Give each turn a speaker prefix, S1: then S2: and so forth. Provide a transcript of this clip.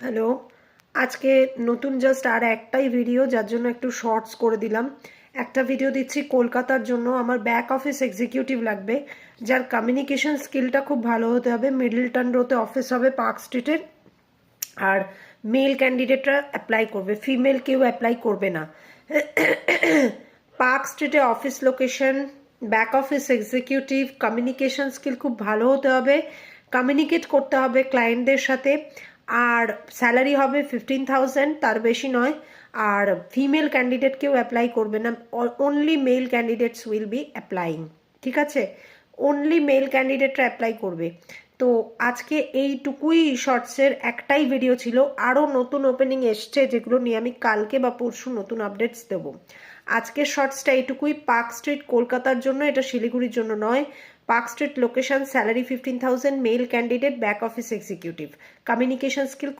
S1: Hello, আজকে নতুন just আর একটাই ভিডিও, যার জন্য একটু শর্টস করে দিলাম। একটা ভিডিও দিচ্ছি কলকাতার জন্য। আমার ব্যাক অফিস এক্সিকিউটিভ লাগবে, যার কমিউনিকেশন স্কিলটা খুব ভালো হতে হবে। মিডলটন রোতে অফিস হবে, পার্ক স্ট্রিটের। আর মেল ক্যান্ডিডেটরা অ্যাপ্লাই করবে, ফিমেল কেউ অ্যাপ্লাই করবে না। পার্ক স্ট্রিটে office location, back office executive, communication skill খুব ভালো হতে হবে, কমিউনিকেট করতে হবে ক্লায়েন্টদের সাথে। আর স্যালারি হবে 15,000, তার বেশি নয়। আর ফিমেল ক্যান্ডিডেট কেউ অ্যাপ্লাই করবে না, only mail candidates will be applying. ঠিক আছে, অনলি মেল ক্যান্ডিডেটরা অ্যাপ্লাই করবে। তো আজকে এইটুকুই শর্টসের একটাই ভিডিও ছিল। আরও নতুন ওপেনিং এসছে, যেগুলো নিয়ে আমি কালকে বা পরশু নতুন আপডেটস দেবো। আজকের শর্টসটা এইটুকুই। পার্ক স্ট্রিট কলকাতার জন্য, এটা শিলিগুড়ির জন্য নয়। Park street location, salary 15,000, male candidate, back office executive, communication skill